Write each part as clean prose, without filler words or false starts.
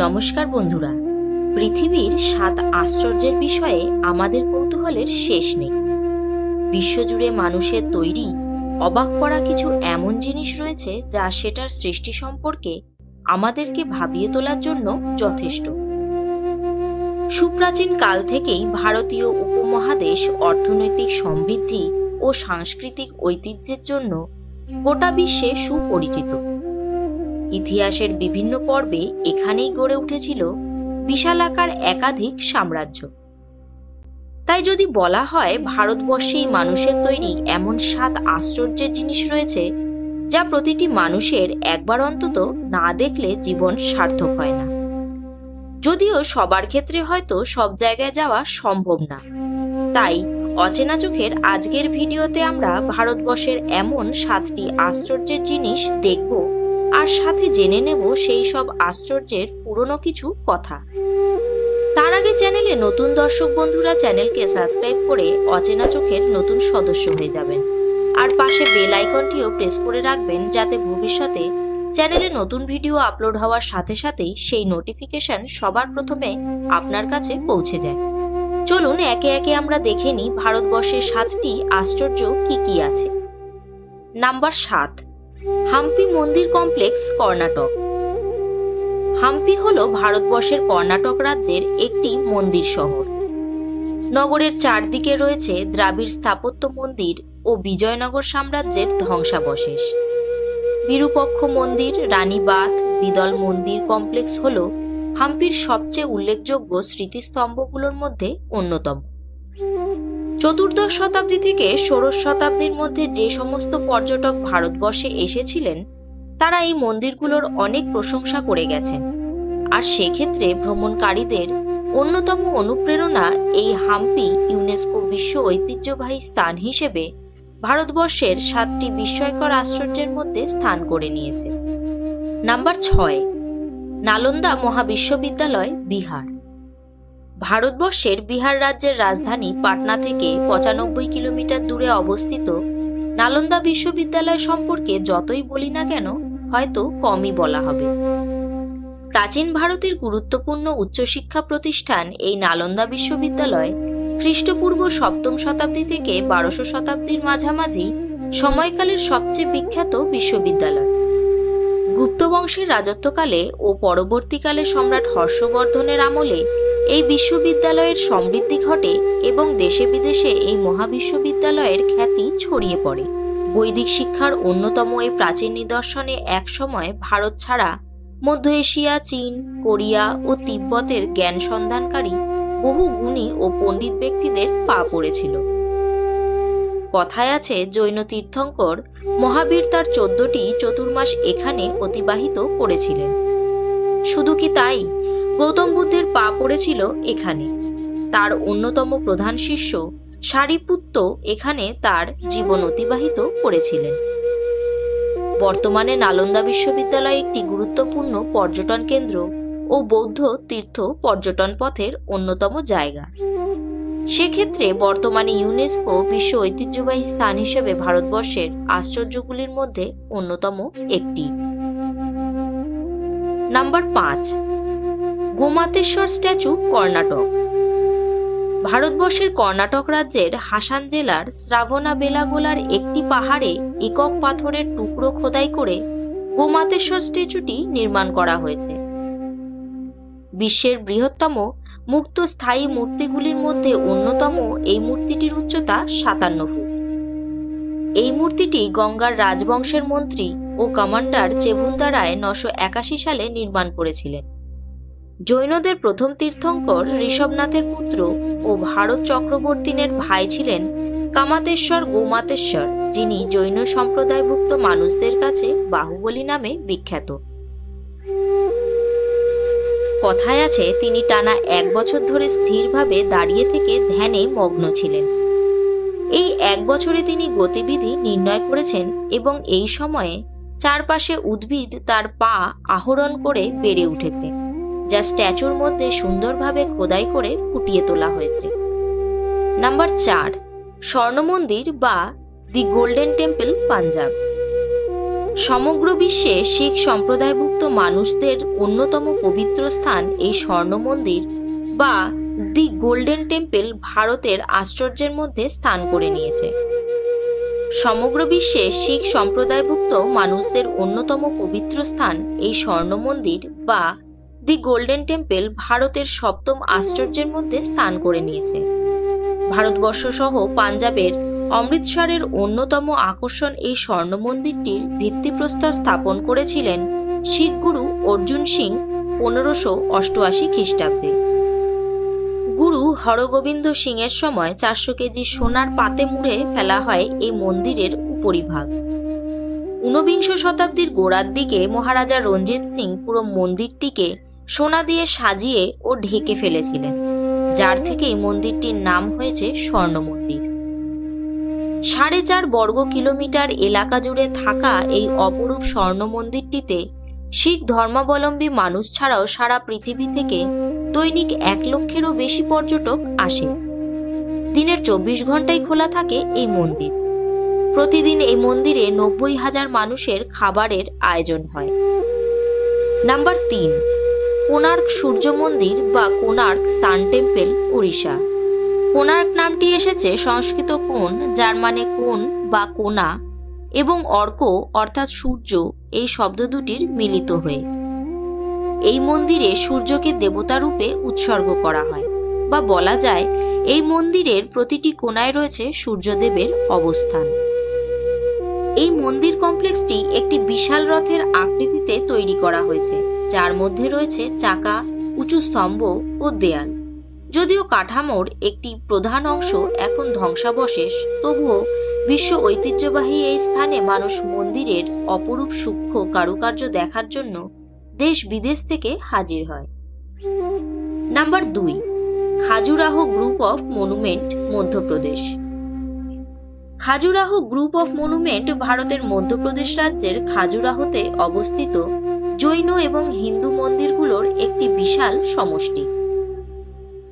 নমস্কার বন্ধুরা, পৃথিবীর 7 আশ্চর্যের বিষয়ে আমাদের কৌতূহলের শেষ নেই। বিশ্বজুড়ে মানুষের তৈরি অবাক করা কিছু এমন জিনিস রয়েছে যা সেটার সৃষ্টি সম্পর্কে আমাদেরকে ভাবিয়ে তোলার জন্য যথেষ্ট। সুপ্রাচীন কাল থেকেই ভারতীয় উপমহাদেশ অর্থনৈতিক সমৃদ্ধি ও সাংস্কৃতিক ঐতিহ্যের জন্য গোটা বিশ্বে সুপরিচিত। ইতিহাসের বিভিন্ন পর্বে এখানেই গড়ে উঠেছিল বিশালাকার একাধিক সাম্রাজ্য। তাই যদি বলা হয় ভারতবর্ষেই মানুষের তৈরি এমন 7 আশ্চর্যের জিনিস রয়েছে যা প্রতিটি মানুষের একবার অন্তত না দেখলে জীবন সার্থক হয় না। যদিও সবার ক্ষেত্রে হয়তো সব জায়গায় যাওয়া সম্ভব না, তাই অচেনা চোখের আজকের ভিডিওতে আমরা ভারতবর্ষের এমন 7টি আশ্চর্যের জিনিস দেখব আর সাথে জেনে নেব সেই সব আশ্চর্যের পুরনো কিছু কথা। তার আগে চ্যানেলে নতুন দর্শক বন্ধুরা চ্যানেলকে সাবস্ক্রাইব করে অচেনা চোখের নতুন সদস্য হয়ে যাবেন, আর পাশে বেল আইকনটিও প্রেস করে রাখবেন যাতে ভবিষ্যতে চ্যানেলে নতুন ভিডিও আপলোড হওয়ার সাথে সাথেই সেই নোটিফিকেশন সবার প্রথমে আপনার কাছে পৌঁছে যায়। চলুন একে একে আমরা দেখে নিই ভারতবর্ষের 7টি আশ্চর্য কি কি আছে। নাম্বার 7, হাম্পি মন্দির কমপ্লেক্স, কর্ণাটক। হাম্পি হল ভারতবর্ষের কর্ণাটক রাজ্যের একটি মন্দির শহর। নগরের চারদিকে রয়েছে দ্রাবিড় স্থাপত্য মন্দির ও বিজয়নগর সাম্রাজ্যের ধ্বংসাবশেষ। বিরূপক্ষ মন্দির, রানীবাঁধ, বিদল মন্দির কমপ্লেক্স হল হাম্পির সবচেয়ে উল্লেখযোগ্য স্মৃতিস্তম্ভগুলোর মধ্যে অন্যতম। চতুর্দশ শতাব্দী থেকে ষোড়শ শতাব্দীর মধ্যে যে সমস্ত পর্যটক ভারতবর্ষে এসেছিলেন তারা এই মন্দিরগুলোর অনেক প্রশংসা করে গেছেন, আর সেক্ষেত্রে ভ্রমণকারীদের অন্যতম অনুপ্রেরণা এই হাম্পি ইউনেস্কো বিশ্ব ঐতিহ্যবাহী স্থান হিসেবে ভারতবর্ষের 7টি বিস্ময়কর আশ্চর্যের মধ্যে স্থান করে নিয়েছে। নাম্বার 6, নালন্দা মহাবিশ্ববিদ্যালয়, বিহার। ভারতবর্ষের বিহার রাজ্যের রাজধানী পাটনা থেকে 95 কিলোমিটার দূরে অবস্থিত নালন্দা বিশ্ববিদ্যালয় সম্পর্কে যতই বলি না কেন হয়তো কমই বলা হবে। প্রাচীন ভারতের গুরুত্বপূর্ণ উচ্চশিক্ষা প্রতিষ্ঠান এই নালন্দা বিশ্ববিদ্যালয় খ্রিস্টপূর্ব 7ম শতাব্দী থেকে 12শো শতাব্দীর মাঝামাঝি সময়কালের সবচেয়ে বিখ্যাত বিশ্ববিদ্যালয়। গুপ্ত বংশের রাজত্বকালে ও পরবর্তীকালে সম্রাট হর্ষবর্ধনের আমলে এই বিশ্ববিদ্যালয়ের সমৃদ্ধি ঘটে এবং দেশে বিদেশে এই মহাবিশ্ববিদ্যালয়ের খ্যাতি ছড়িয়ে পড়ে। বৈদিক শিক্ষার অন্যতম এই প্রাচীন নিদর্শনে একসময় ভারত ছাড়া মধ্য এশিয়া, চীন, কোরিয়া ও তিব্বতের জ্ঞান সন্ধানকারী বহু গুণী ও পণ্ডিত ব্যক্তিদের পা পড়েছিল। কথায় আছে জৈন তীর্থঙ্কর মহাবীর তার 14টি চতুর্মাস এখানে অতিবাহিত করেছিলেন। শুধু কি তাই, গৌতম বুদ্ধের পা পড়েছিল এখানে। তার অন্যতম প্রধান শিষ্য সারিপুত্ত এখানে তার জীবন অতিবাহিত করেছিলেন। বর্তমানে নালন্দা বিশ্ববিদ্যালয় একটি গুরুত্বপূর্ণ পর্যটন কেন্দ্র ও বৌদ্ধ তীর্থ পর্যটন পথের অন্যতম জায়গা। সেক্ষেত্রে বর্তমানে ইউনেস্কো বিশ্ব ঐতিহ্যবাহী স্থান হিসেবে ভারতবর্ষের আশ্চর্যগুলির মধ্যে অন্যতম একটি। Number 5, Gomateshwara statue, Karnataka. ভারতবর্ষের কর্ণাটক রাজ্যের হাসান জেলার শ্রাবণাবেলাগোলার একটি পাহাড়ে একক পাথরের টুকরো খোদাই করে গোমাতেশ্বর স্ট্যাচুটি নির্মাণ করা হয়েছে। বিশ্বের বৃহত্তম মুক্ত স্থায়ী মূর্তিগুলির মধ্যে অন্যতম এই মূর্তিটির উচ্চতা 57 ফুট। এই মূর্তিটি গঙ্গার রাজবংশের মন্ত্রী ও কমান্ডার চেবুন্দা রায় 981 সালে নির্মাণ করেছিলেন। জৈনদের প্রথম তীর্থঙ্কর ঋষভনাথের পুত্র ও ভারত চক্রবর্তীনের ভাই ছিলেন কামাতেশ্বর গোমাতেশ্বর, যিনি জৈন সম্প্রদায়ভুক্ত মানুষদের কাছে বাহুবলী নামে বিখ্যাত। কথায় আছে তিনি টানা 1 বছর ধরে স্থিরভাবে দাঁড়িয়ে থেকে ধ্যানে মগ্ন ছিলেন। এই 1 বছরে তিনি গতিবিধি নির্ণয় করেছেন এবং এই সময়ে চারপাশে উদ্ভিদ তার পা আহরণ করে বেড়ে উঠেছে, যা স্ট্যাচুর মধ্যে সুন্দরভাবে খোদাই করে ফুটিয়ে তোলা হয়েছে। নাম্বার 4, স্বর্ণ মন্দির বা দি গোল্ডেন টেম্পল, পাঞ্জাব। সমগ্র বিশ্বে শিখ সম্প্রদায়ভুক্ত মানুষদের অন্যতম পবিত্র স্থান এই স্বর্ণ মন্দির বা দি গোল্ডেন টেম্পল ভারতের আশ্চর্যের মধ্যে স্থান করে নিয়েছে। সমগ্র বিশ্বে শিখ সম্প্রদায়ভুক্ত মানুষদের অন্যতম পবিত্র স্থান এই স্বর্ণ মন্দির বা দি গোল্ডেন টেম্পল ভারতের সপ্তম আশ্চর্যের মধ্যে স্থান করে নিয়েছে। ভারতবর্ষ সহ পাঞ্জাবের অমৃতসরের অন্যতম আকর্ষণ এই স্বর্ণ মন্দিরটির ভিত্তিপ্রস্তর স্থাপন করেছিলেন শিখ গুরু অর্জুন সিং 1588 খ্রিস্টাব্দে। গুরু হরগোবিন্দ সিং এর সময় 400 কেজি সোনার পাতে মুড়ে ফেলা হয় এই মন্দিরের উপরিভাগ। 19বিংশ শতাব্দীর গোড়ার দিকে মহারাজা রঞ্জিত সিং পুরো মন্দিরটিকে সোনা দিয়ে সাজিয়ে ও ঢেকে ফেলেছিলেন, যার থেকে এই মন্দিরটির নাম হয়েছে স্বর্ণ মন্দির। 4.5 বর্গ কিলোমিটার এলাকা জুড়ে থাকা এই অপরূপ স্বর্ণ মন্দিরটিতে শিখ ধর্মাবলম্বী মানুষ ছাড়াও সারা পৃথিবী থেকে দৈনিক 1 লক্ষেরও বেশি পর্যটক আসে। দিনের 24 ঘন্টাই খোলা থাকে এই মন্দির। প্রতিদিন এই মন্দিরে 90,000 মানুষের খাবারের আয়োজন হয়। নাম্বার 3, কোণার্ক সূর্য মন্দির বা কোণার্ক সান টেম্পল, উড়িষ্যা। কোণার্ক নামটি এসেছে সংস্কৃত কোণ, যার মানে কোণ বা কোণা, এবং অর্ক অর্থাৎ সূর্য এই শব্দ দুটির মিলিত হয়ে। এই মন্দিরে সূর্যকে দেবতা রূপে উৎসর্গ করা হয়, বা বলা যায় এই মন্দিরের প্রতিটি কোণায় রয়েছে সূর্যদেবের অবস্থান। এই মন্দির কমপ্লেক্সটি একটি বিশাল রথের আকৃতিতে তৈরি করা হয়েছে, যার মধ্যে রয়েছে চাকা, উঁচু স্তম্ভ ও দেয়াল। যদিও কাঠামোর একটি প্রধান অংশ এখন ধ্বংসাবশেষ, তবুও বিশ্ব ঐতিহ্যবাহী এই স্থানে মানুষ মন্দিরের অপরূপ সূক্ষ্ম কারুকার্য দেখার জন্য দেশ বিদেশ থেকে হাজির হয়। Number 2, Khajuraho group of monument, Madhya Pradesh. Khajuraho group of monument ভারতের মধ্যপ্রদেশ রাজ্যের খাজুরাহোতে অবস্থিত জৈন এবং হিন্দু মন্দিরগুলোর একটি বিশাল সমষ্টি।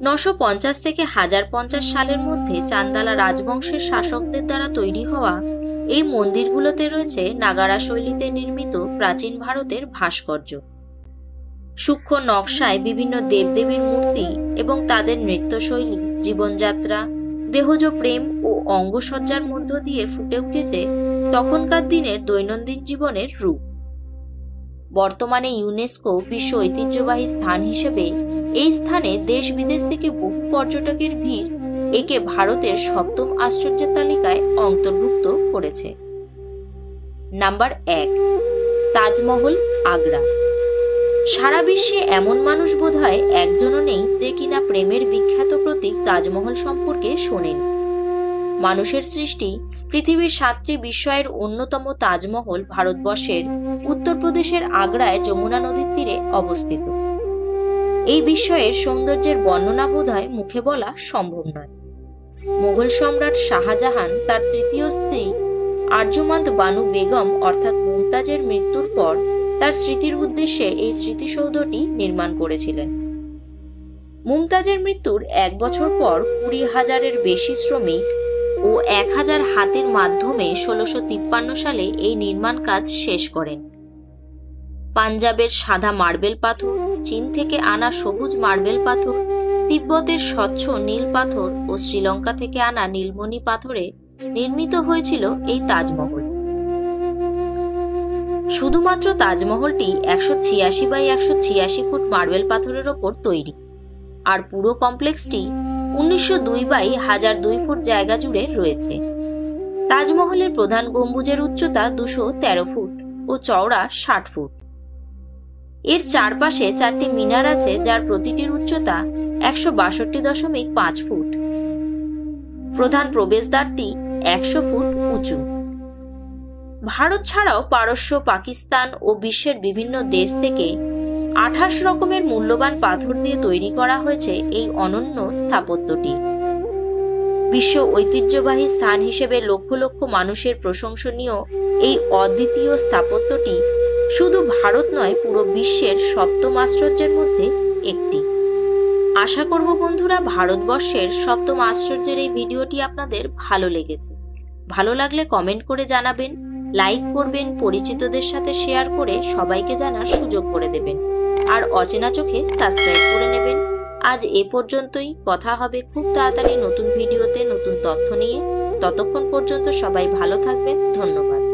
950 থেকে 1050 সালের মধ্যে চান্দালা রাজবংশের শাসকদের দ্বারা তৈরি হওয়া এই মন্দিরগুলোতে রয়েছে নাগারা শৈলীতে নির্মিত প্রাচীন ভারতের ভাস্কর্য। সূক্ষ্ম নকশায় বিভিন্ন দেবদেবীর মূর্তি এবং তাদের নৃত্যশৈলী, জীবনযাত্রা, দেহজ প্রেম ও অঙ্গসজ্জার মধ্য দিয়ে ফুটে উঠেছে তখনকার দিনের দৈনন্দিন জীবনের রূপ। বর্তমানে ইউনেস্কো বিশ্ব ঐতিহ্যবাহী স্থান হিসেবে এই স্থানে দেশ বিদেশ থেকে বহু পর্যটকের ভিড় একে ভারতের সপ্তম আশ্চর্যের তালিকায় অন্তর্ভুক্ত করেছে। নাম্বার 1, তাজমহল, আগ্রা। সারা বিশ্বে এমন মানুষ বোধহয় একজনও নেই যে কিনা প্রেমের বিখ্যাত প্রতীক তাজমহল সম্পর্কে শোনেন। মানুষের সৃষ্টি পৃথিবীর 7টি বিস্ময়ের অন্যতম তাজমহল ভারতবর্ষের উত্তরপ্রদেশের আগ্রায় যমুনা নদীর তীরে অবস্থিত। এই বিস্ময়ের সৌন্দর্যের বর্ণনা বোধহয় মুখে বলা সম্ভব নয়। মুঘল সম্রাট শাহজাহান তার তৃতীয় স্ত্রী আরজুমান্দ বানু বেগম অর্থাৎ মুমতাজের মৃত্যুর পর তার স্মৃতির উদ্দেশ্যে এই স্মৃতিসৌধটি নির্মাণ করেছিলেন। মুমতাজের মৃত্যুর 1 বছর পর 20,000-এর বেশি শ্রমিক ও 1000 হাতির মাধ্যমে 1653 সালে এই নির্মাণ কাজ শেষ করেন। পাঞ্জাবের সাদা মার্বেল পাথর, চীন থেকে আনা সবুজ মার্বেল পাথর, তিব্বতের স্বচ্ছ নীল পাথর ও শ্রীলঙ্কা থেকে আনা নীলমণি পাথরে নির্মিত হয়েছিল এই তাজমহল। শুধুমাত্র তাজমহলটি 186 বাই 186 ফুট মার্বেল পাথরের ওপর তৈরি, আর পুরো কমপ্লেক্সটি 1902 বাই 1002 ফুট জায়গা জুড়ে রয়েছে। তাজমহলের প্রধান গম্বুজের উচ্চতা 213 ফুট ও চওড়া 60 ফুট। এর চারপাশে 4টি মিনার আছে, যার প্রতিটির উচ্চতা 162.5 ফুট। প্রধান প্রবেশদ্বারটি 100 ফুট উঁচু। ভারত ছাড়াও পারস্য, পাকিস্তান ও বিশ্বের বিভিন্ন দেশ থেকে 28 রকমের মূল্যবান পাথর দিয়ে তৈরি করা হয়েছে এই অনন্য স্থাপত্যটি। বিশ্ব ঐতিহ্যবাহী স্থান হিসেবে লক্ষ লক্ষ মানুষের প্রশংসনীয় এই অদ্বিতীয় স্থাপত্যটি শুধু ভারত নয়, পুরো বিশ্বের সপ্তম আশ্চর্যের মধ্যে একটি। আশা করব বন্ধুরা, ভারতবর্ষের সপ্তম আশ্চর্যের এই ভিডিওটি আপনাদের ভালো লেগেছে। ভালো লাগলে কমেন্ট করে জানাবেন লাইক করবেন, পরিচিতদের সাথে শেয়ার করে সবাইকে জানার সুযোগ করে দেবেন, আর অচেনা চোখে সাবস্ক্রাইব করে নেবেন। আজ এ পর্যন্তই। কথা হবে খুব তাড়াতাড়ি নতুন ভিডিওতে নতুন তথ্য নিয়ে। ততক্ষণ পর্যন্ত সবাই ভালো থাকবেন। ধন্যবাদ।